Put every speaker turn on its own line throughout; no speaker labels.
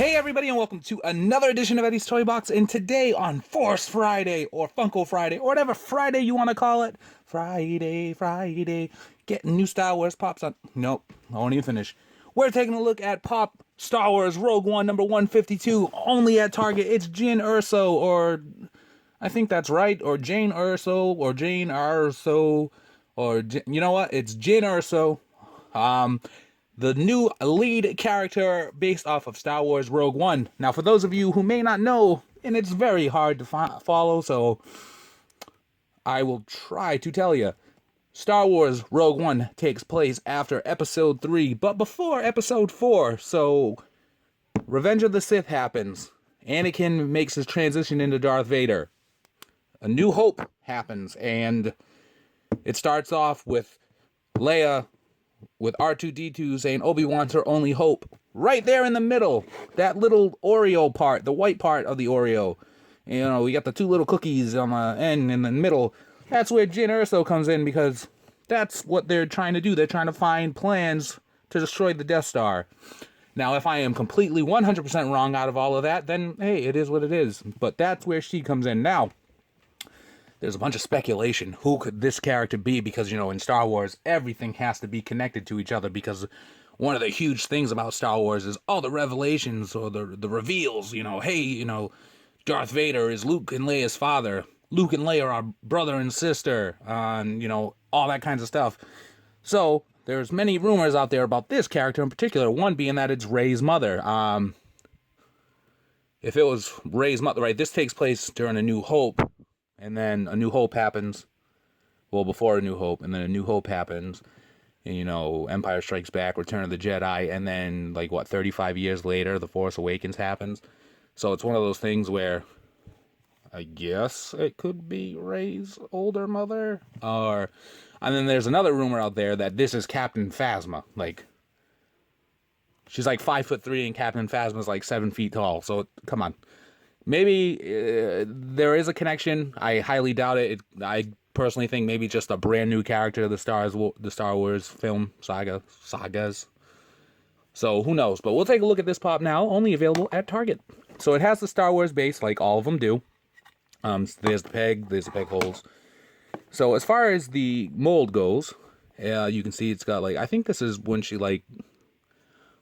Hey everybody, and welcome to another edition of Eddie's Toy Box. And today on Force Friday, or Funko Friday, or whatever Friday you want to call it, Friday, getting new Star Wars pops on. Nope, I won't even finish. We're taking a look at Pop Star Wars Rogue One number 152, only at Target. It's Jyn Erso, or I think that's right, or Jyn Erso, or Jyn Erso, or you know what? It's Jyn Erso. The new lead character based off of Star Wars Rogue One. Now, for those of you who may not know, and it's very hard to follow, so I will try to tell you. Star Wars Rogue One takes place after Episode 3, but before Episode 4, so Revenge of the Sith happens. Anakin makes his transition into Darth Vader. A New Hope happens, and it starts off with Leia with R2-D2 saying Obi-Wan's her only hope. Right there in the middle, that little Oreo part, the white part of the Oreo. You know, we got the two little cookies on the end in the middle. That's where Jyn Erso comes in, because that's what they're trying to do. They're trying to find plans to destroy the Death Star. Now, if I am completely 100% wrong out of all of that, then, hey, it is what it is. But that's where she comes in. Now, there's a bunch of speculation. Who could this character be? Because, you know, in Star Wars, everything has to be connected to each other. Because one of the huge things about Star Wars is all the revelations or the reveals. You know, hey, you know, Darth Vader is Luke and Leia's father. Luke and Leia are brother and sister. You know, all that kinds of stuff. So, there's many rumors out there about this character in particular. One being that it's Rey's mother. If it was Rey's mother, right, this takes place during A New Hope. And then A New Hope happens, well, before A New Hope, and then A New Hope happens, and, you know, Empire Strikes Back, Return of the Jedi, and then, like, what, 35 years later, The Force Awakens happens. So it's one of those things where, I guess it could be Rey's older mother, and then there's another rumor out there that this is Captain Phasma, like, she's like 5'3", and Captain Phasma's like 7 feet tall, so, come on. Maybe there is a connection. I highly doubt it. I personally think maybe just a brand new character of the Star Wars film sagas. So who knows? But we'll take a look at this pop now. Only available at Target. So it has the Star Wars base, like all of them do. There's the peg. There's the peg holes. So as far as the mold goes, you can see it's got, like, I think this is when she, like,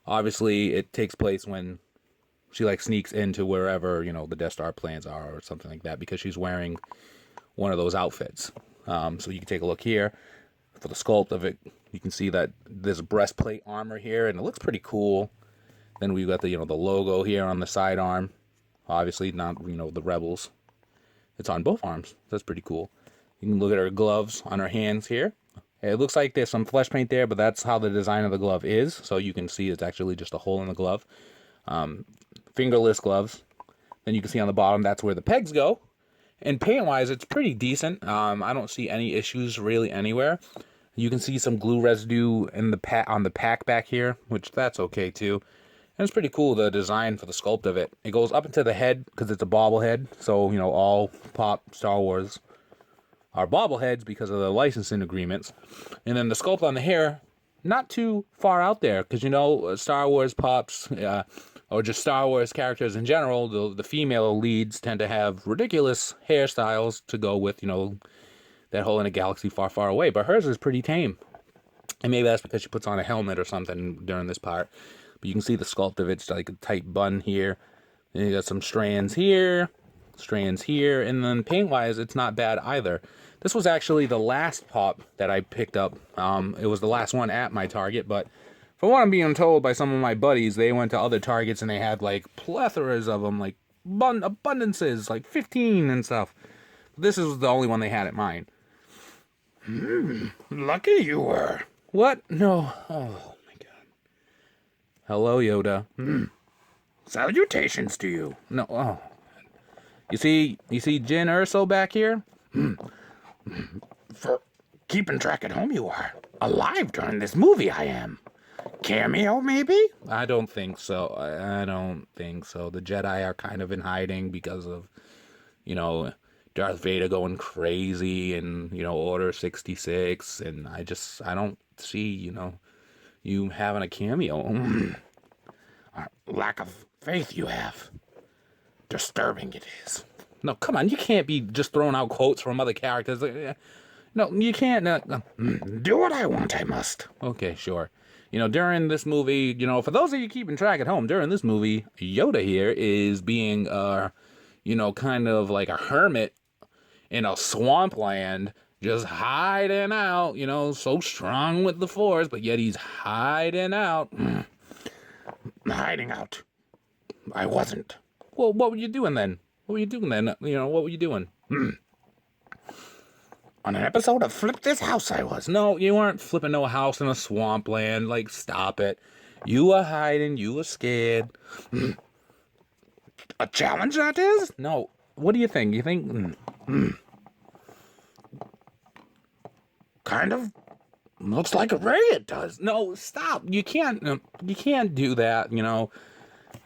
obviously it takes place when she, like, sneaks into wherever, you know, the Death Star plans are or something like that, because she's wearing one of those outfits. So you can take a look here. For the sculpt of it, you can see that there's a breastplate armor here, and it looks pretty cool. Then we've got the, you know, the logo here on the sidearm. Obviously, not, you know, the Rebels. It's on both arms. That's pretty cool. You can look at her gloves on her hands here. It looks like there's some flesh paint there, but that's how the design of the glove is. So you can see it's actually just a hole in the glove. Fingerless gloves. Then you can see on the bottom, that's where the pegs go. And paint-wise, it's pretty decent. I don't see any issues really anywhere. You can see some glue residue in the on the pack back here, which that's okay too. And it's pretty cool, the design for the sculpt of it. It goes up into the head because it's a bobblehead. So, you know, all Pop Star Wars are bobbleheads because of the licensing agreements. And then the sculpt on the hair, not too far out there, because, you know, Star Wars Pops, or just Star Wars characters in general, the female leads tend to have ridiculous hairstyles to go with, you know, that whole In a Galaxy Far, Far Away. But hers is pretty tame. And maybe that's because she puts on a helmet or something during this part. But you can see the sculpt of it. It's like a tight bun here. And you got some strands here, and then paint-wise, it's not bad either. This was actually the last pop that I picked up. It was the last one at my Target, but from what I'm being told by some of my buddies, they went to other Targets and they had, like, plethoras of them, like, abundances, like 15 and stuff. This is the only one they had at mine. Lucky you were. What? No. Oh, my God. Hello, Yoda. Salutations to you. No, oh. You see Jyn Erso back here? For keeping track at home, you are. Alive during this movie, I am. Cameo, maybe? I don't think so. I don't think so. The Jedi are kind of in hiding because of, you know, Darth Vader going crazy and, you know, Order 66. And I don't see, you know, you having a cameo. Lack of faith you have. Disturbing it is. No, come on, you can't be just throwing out quotes from other characters. No, you can't. Do what I want, I must. Okay, sure. During this movie, for those of you keeping track at home, during this movie, Yoda here is being, kind of like a hermit in a swampland, just hiding out, so strong with the Force, but yet he's hiding out. Hiding out. I wasn't. Well, what were you doing then? What were you doing then? What were you doing? On an episode of Flip This House, I was. No, you weren't flipping no house in a swampland. Like, stop it. You were hiding. You were scared. A challenge, that is? No. What do you think? You think... Kind of looks like a ray, it does. No, stop. You can't do that,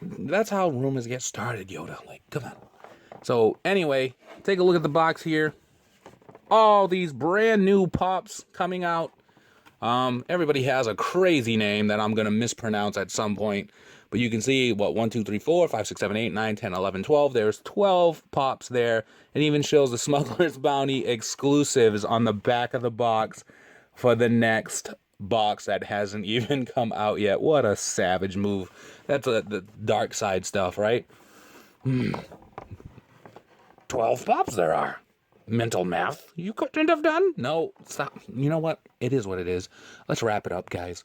That's how rumors get started, Yoda. Like, come on. So, anyway, take a look at the box here. All these brand new pops coming out. Everybody has a crazy name that I'm going to mispronounce at some point. But you can see, 1, 2, 3, 4, 5, 6, 7, 8, 9, 10, 11, 12. There's 12 pops there. It even shows the Smuggler's Bounty exclusives on the back of the box for the next box that hasn't even come out yet. What a savage move. That's the dark side stuff, right? 12 pops there are. Mental math you couldn't have done? No, stop. You know what? It is what it is. Let's wrap it up, guys.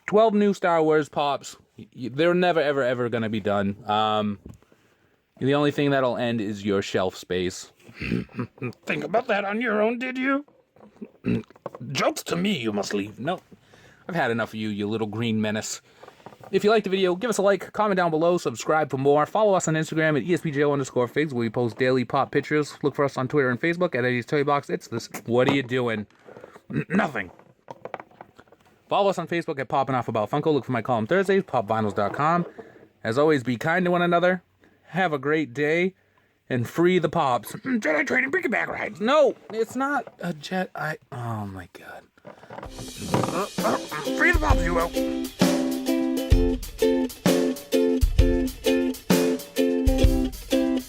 12 new Star Wars pops. They're never, ever, ever going to be done. The only thing that'll end is your shelf space. Think about that on your own, did you? Jokes to me, you must leave. No, I've had enough of you, you little green menace. If you liked the video, give us a like, comment down below, subscribe for more. Follow us on Instagram at ESPJO_figs, where we post daily pop pictures. Look for us on Twitter and Facebook at EddiesToyBox. It's this. What are you doing? Nothing. Follow us on Facebook at Popping Off About Funko. Look for my column Thursdays, popvinyls.com. As always, be kind to one another. Have a great day. And free the pops. Jedi training piggyback rides. No, it's not a jet. Oh my god. Free the pops, you will.